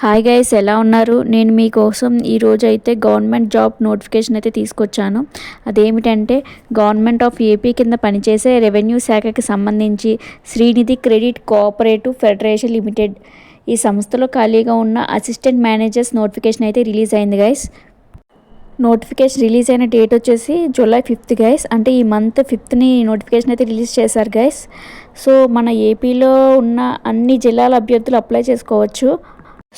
Hi guys, ఎలా ఉన్నారు? నేను మీకోసం ఈరోజు అయితే గవర్నమెంట్ జాబ్ నోటిఫికేషన్ అయితే తీసుకొచ్చాను. అదేమిటంటే గవర్నమెంట్ ఆఫ్ ఏపీ కింద పనిచేసే రెవెన్యూ శాఖకి సంబంధించి Srinidhi credit cooperative federation limited ఈ సంస్థలో ఖాళీగా ఉన్న అసిస్టెంట్ మేనేజర్స్ నోటిఫికేషన్ అయితే రిలీజ్ అయింది గైస్. నోటిఫికేషన్ రిలీజ్ అయిన డేట్ వచ్చేసి జూలై 5th గైస్. అంటే ఈ మంత్ 5th నోటిఫికేషన్ అయితే రిలీజ్ చేశారు గైస్. సో మన ఏపీలో ఉన్న అన్ని జిల్లాల అభ్యర్థులు అప్లై చేసుకోవచ్చు.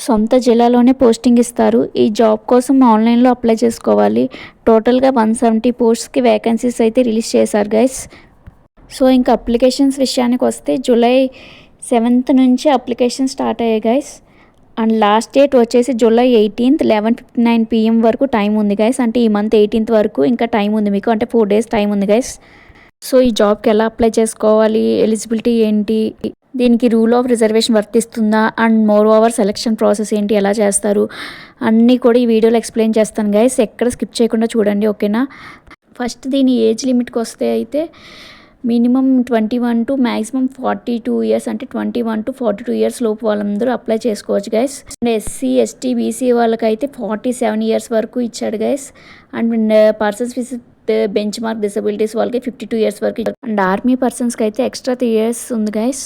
సొంత జిల్లాలోనే పోస్టింగ్ ఇస్తారు. ఈ జాబ్ కోసం ఆన్లైన్లో అప్లై చేసుకోవాలి. టోటల్గా 170 పోస్ట్స్కి వేకెన్సీస్ అయితే రిలీజ్ చేశారు గైస్. సో ఇంకా అప్లికేషన్స్ విషయానికి వస్తే జూలై 7th నుంచి అప్లికేషన్ స్టార్ట్ అయ్యాయి గైస్. అండ్ లాస్ట్ డేట్ వచ్చేసి జూలై 18th 11:59 PM వరకు టైం ఉంది గైస్. అంటే ఈ మంత్ 18th వరకు ఇంకా టైం ఉంది మీకు, అంటే 4 days టైం ఉంది గైస్. సో ఈ జాబ్కి ఎలా అప్లై చేసుకోవాలి, ఎలిజిబిలిటీ ఏంటి, దీనికి రూల్ ఆఫ్ రిజర్వేషన్ వర్తిస్తుందా, and more over selection process ఏంటి, ఎలా చేస్తారు అన్నీ కూడా ఈ వీడియోలో ఎక్స్ప్లెయిన్ చేస్తాను గైస్. ఎక్కడ స్కిప్ చేయకుండా చూడండి, ఓకేనా. ఫస్ట్ దీని ఏజ్ లిమిట్కి వస్తే అయితే మినిమం 21 to మ్యాక్సిమం 42 years, అంటే 21 to 42 years లోపు వాళ్ళందరూ అప్లై చేసుకోవచ్చు guys. And SC ST BC వాళ్ళకైతే 47 years వరకు ఇచ్చాడు guys. And persons with bench mark disabilities వాళ్ళకి 52 years వరకు. అండ్ ఆర్మీ పర్సన్స్కి అయితే ఎక్స్ట్రా 3 years ఉంది గైస్.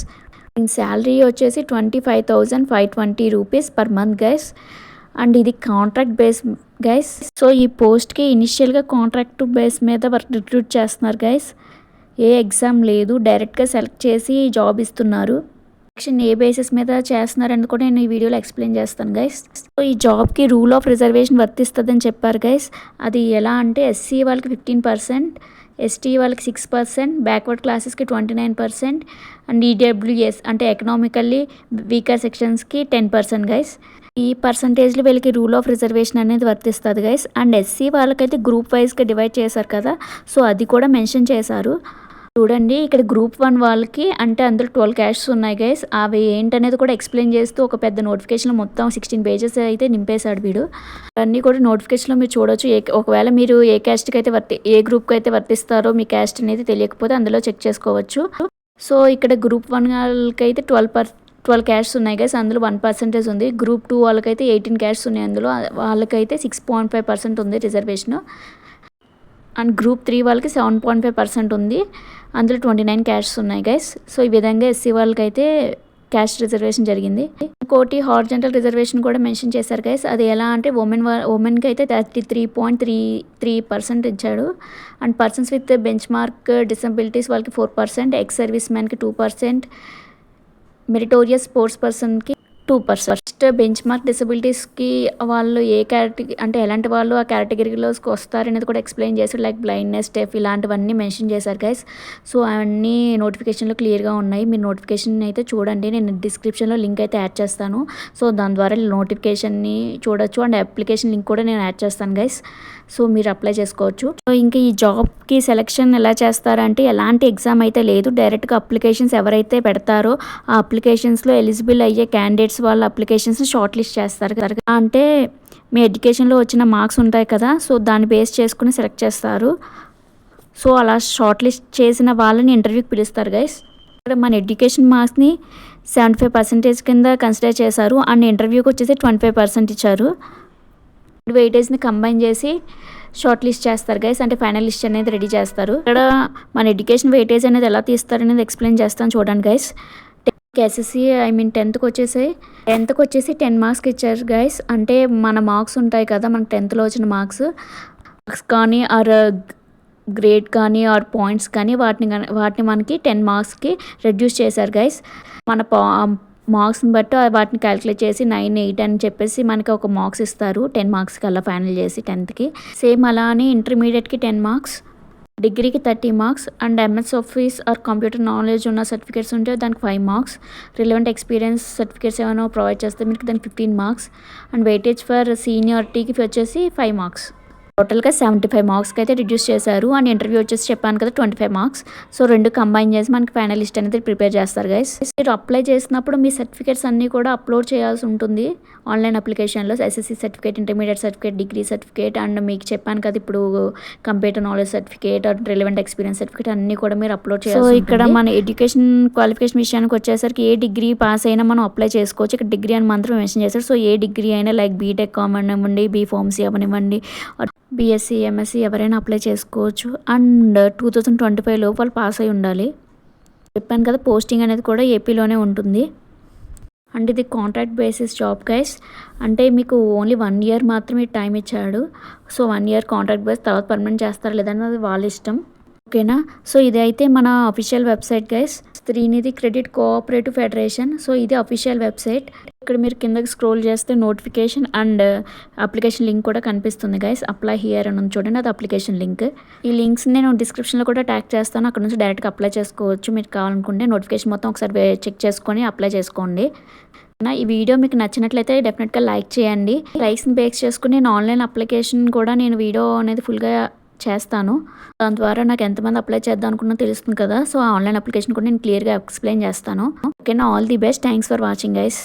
శాలరీ వచ్చేసి 25,520 rupees per month guys. And ఇది కాంట్రాక్ట్ బేస్ గైస్. సో ఈ పోస్ట్కి ఇనిషియల్గా కాంట్రాక్ట్ బేస్ మీద వర్క్ రిక్రూట్ చేస్తున్నారు గైస్. ఏ ఎగ్జామ్ లేదు, డైరెక్ట్గా సెలెక్ట్ చేసి జాబ్ ఇస్తున్నారు. సెలక్షన్ ఏ బేసిస్ మీద చేస్తున్నారని కూడా నేను ఈ వీడియోలో ఎక్స్ప్లెయిన్ చేస్తాను గైస్. సో ఈ జాబ్కి రూల్ ఆఫ్ రిజర్వేషన్ వర్తిస్తుందని చెప్పారు గైస్. అది ఎలా అంటే ఎస్సీ వాళ్ళకి 15%, ఎస్టీ వాళ్ళకి 6%, బ్యాక్వర్డ్ క్లాసెస్కి 29%, అండ్ ఈడబ్ల్యూఎస్ అంటే ఎకనామికల్లీ వీకర్ సెక్షన్స్కి 10% గైస్. ఈ పర్సంటేజ్లో వీళ్ళకి రూల్ ఆఫ్ రిజర్వేషన్ అనేది వర్తిస్తుంది గైస్. అండ్ ఎస్సీ వాళ్ళకైతే గ్రూప్ వైజ్గా డివైడ్ చేశారు కదా, సో అది కూడా మెన్షన్ చేశారు. చూడండి ఇక్కడ గ్రూప్ 1 వాళ్ళకి అంటే అందులో 12 casts ఉన్నాయి గైస్. అవి ఏంటనేది కూడా ఎక్స్ప్లెయిన్ చేస్తూ ఒక పెద్ద నోటిఫికేషన్లో మొత్తం 16 pages అయితే నింపేశాడు వీడు. అన్నీ కూడా నోటిఫికేషన్లో మీరు చూడొచ్చు. ఒకవేళ మీరు ఏ క్యాస్ట్కి అయితే ఏ గ్రూప్కి అయితే వర్తిస్తారో మీ క్యాస్ట్ అనేది తెలియకపోతే అందులో చెక్ చేసుకోవచ్చు. సో ఇక్కడ గ్రూప్ 1 వాళ్ళకి అయితే 12 casts ఉన్నాయి గైస్. అందులో 1% ఉంది. గ్రూప్ 2 వాళ్ళకైతే 18 casts ఉన్నాయి. అందులో వాళ్ళకైతే 6.5% ఉంది రిజర్వేషన్. అండ్ గ్రూప్ 3 వాళ్ళకి 7.5% ఉంది. అందులో 29 casts ఉన్నాయి గైస్. సో ఈ విధంగా ఎస్సీ వాళ్ళకైతే క్యాస్ట్ రిజర్వేషన్ జరిగింది. ఇంకోటి హారిజాంటల్ రిజర్వేషన్ కూడా మెన్షన్ చేశారు గైస్. అది ఎలా అంటే ఉమెన్కి అయితే 33.33% ఇచ్చాడు. And persons with bench mark disabilities వాళ్ళకి 4%, ఎక్స్ సర్వీస్ మ్యాన్కి 2%, మెరిటోరియస్ స్పోర్ట్స్ పర్సన్కి 2%. ఫస్ట్ బెంచ్ మార్క్ డిసబిలిటీస్కి వాళ్ళు ఏ కేటగిరీ అంటే ఎలాంటి వాళ్ళు ఆ కేటగిరీలోకి వస్తారనేది కూడా ఎక్స్ప్లెయిన్ చేశారు. లైక్ బ్లైండ్నెస్, డెఫ్ ఇలాంటివన్నీ మెన్షన్ చేశారు గైస్. సో అవన్నీ నోటిఫికేషన్లో క్లియర్గా ఉన్నాయి. మీరు నోటిఫికేషన్ అయితే చూడండి. నేను డిస్క్రిప్షన్లో లింక్ అయితే యాడ్ చేస్తాను. సో దాని ద్వారా నోటిఫికేషన్ని చూడొచ్చు. అండ్ అప్లికేషన్ లింక్ కూడా నేను యాడ్ చేస్తాను గైస్. సో మీరు అప్లై చేసుకోవచ్చు. సో ఇంకా ఈ జాబ్కి సెలెక్షన్ ఎలా చేస్తారంటే ఎలాంటి ఎగ్జామ్ అయితే లేదు. డైరెక్ట్గా అప్లికేషన్స్ ఎవరైతే పెడతారో ఆ అప్లికేషన్స్లో ఎలిజిబుల్ అయ్యే క్యాండిడేట్స్ వాళ్ళ అప్లికేషన్స్ని షార్ట్ లిస్ట్ చేస్తారు. అంటే మీ ఎడ్యుకేషన్లో వచ్చిన మార్క్స్ ఉంటాయి కదా, సో దాన్ని బేస్ చేసుకుని సెలెక్ట్ చేస్తారు. సో అలా షార్ట్ లిస్ట్ చేసిన వాళ్ళని ఇంటర్వ్యూకి పిలుస్తారు గైస్. ఇక్కడ మన ఎడ్యుకేషన్ మార్క్స్ని 75% కింద కన్సిడర్ చేశారు. అండ్ ఇంటర్వ్యూకి వచ్చేసి 25% ఇచ్చారు. వెయిటేజ్ని కంబైన్ చేసి షార్ట్ లిస్ట్ చేస్తారు గైస్. అంటే ఫైనల్ లిస్ట్ అనేది రెడీ చేస్తారు. ఇక్కడ మన ఎడ్యుకేషన్ వెయిటేజ్ అనేది ఎలా తీస్తారనేది ఎక్స్ప్లెయిన్ చేస్తాను చూడండి గైస్. ఎస్ఎస్సి 10th వచ్చేసి 10 మార్క్స్కి ఇచ్చారు గైస్. అంటే మన మార్క్స్ ఉంటాయి కదా, మనకు 10thలో వచ్చిన మార్క్స్ కానీ ఆర్ గ్రేడ్ కానీ ఆర్ పాయింట్స్ కానీ వాటిని మనకి 10 మార్క్స్కి రెడ్యూస్ చేశారు గైస్. మన మార్క్స్ని బట్టి వాటిని క్యాలిక్యులేట్ చేసి 9, 8 అని చెప్పేసి మనకి ఒక మార్క్స్ ఇస్తారు 10 మార్క్స్కి అలా ఫైనల్ చేసి 10thకి. సేమ్ అలా అని ఇంటర్మీడియట్కి 10 మార్క్స్, డిగ్రీకి 30 marks, and MS office or computer knowledge ఉన్న సర్టిఫికేట్స్ ఉంటే దానికి 5 మార్క్స్, రిలవెంట్ ఎక్స్పీరియన్స్ సర్టిఫికేట్స్ ఏమైనా ప్రొవైడ్ చేస్తే మీకు దానికి 15 మార్క్స్, అండ్ వెయిటేజ్ ఫర్ సీనియారిటీకి వచ్చేసి 5 మార్క్స్. టోటల్గా 75 మార్క్స్కి అయితే రిడ్యూస్ చేశారు. అండ్ ఇంటర్వ్యూ వచ్చేసి చెప్పాను కదా 25 మార్క్స్. సో 2 కంబైన్ చేసి మనకి ఫైనల్ లిస్ట్ అనేది ప్రిపేర్ చేస్తారు గైస్. మీరు అప్లై చేసినప్పుడు మీ సర్టిఫికేట్స్ అన్నీ కూడా అప్లోడ్ చేయాల్సి ఉంటుంది ఆన్లైన్ అప్లికేషన్లో. SSC certificate, intermediate certificate, degree certificate, and మీకు చెప్పాను కదా ఇప్పుడు computer knowledge certificate, relevant experience certificate అన్నీ కూడా మీరు అప్లోడ్ చేయాలి. సో ఇక్కడ మన ఎడ్యుకేషన్ క్వాలిఫికేషన్ విషయానికి వచ్చేసరికి ఏ డిగ్రీ పాస్ అయినా మనం అప్లై చేసుకోవచ్చు. ఇక్కడ డిగ్రీ అని మాత్రం మెన్షన్ చేశారు. సో ఏ డిగ్రీ అయినా లైక్ బీటెక్ అవనివ్వండి, బీఫార్మసీ అవనివ్వండి, బీఎస్సీ, ఎంఎస్సీ ఎవరైనా అప్లై చేసుకోవచ్చు. అండ్ 2025 లోపల పాస్ అయి ఉండాలి. చెప్పాను కదా పోస్టింగ్ అనేది కూడా ఏపీలోనే ఉంటుంది. అండ్ ఇది కాంట్రాక్ట్ బేసిస్ జాబ్ గైస్. అంటే మీకు ఓన్లీ 1 ఇయర్ మాత్రమే టైం ఇచ్చాడు. సో 1 ఇయర్ కాంట్రాక్ట్ బేస్, తర్వాత పర్మనెంట్ చేస్తారు లేదన్నది వాళ్ళ ఇష్టం. ఓకేనా. సో ఇదైతే మన official website guys, Srinidhi credit cooperative federation. So ఇది అఫీషియల్ వెబ్సైట్. ఇక్కడ మీరు కిందకి స్క్రోల్ చేస్తే నోటిఫికేషన్ అండ్ అప్లికేషన్ లింక్ కూడా కనిపిస్తుంది గైస్. అప్లై హియర్ అని ఉంది చూడండి, అది అప్లికేషన్ లింక్. ఈ లింక్స్ నేను డిస్క్రిప్షన్లో కూడా ట్యాగ్ చేస్తాను. అక్కడ నుంచి డైరెక్ట్గా అప్లై చేసుకోవచ్చు. మీరు కావాలనుకుంటే నోటిఫికేషన్ మొత్తం ఒకసారి చెక్ చేసుకొని అప్లై చేసుకోండి. ఈ వీడియో మీకు నచ్చినట్లయితే డెఫినెట్గా లైక్ చేయండి. లైక్స్ని బేస్ చేసుకుని నేను ఆన్లైన్ అప్లికేషన్ కూడా నేను వీడియో అనేది ఫుల్గా చేస్తాను. దాని ద్వారా నాకు ఎంతమంది అప్లై చేద్దాం అనుకున్నా తెలుస్తుంది కదా. సో ఆ ఆన్లైన్ అప్లికేషన్ కూడా నేను క్లియర్గా ఎక్స్ప్లెయిన్ చేస్తాను. ఓకేనా. All the best. Thanks for watching guys.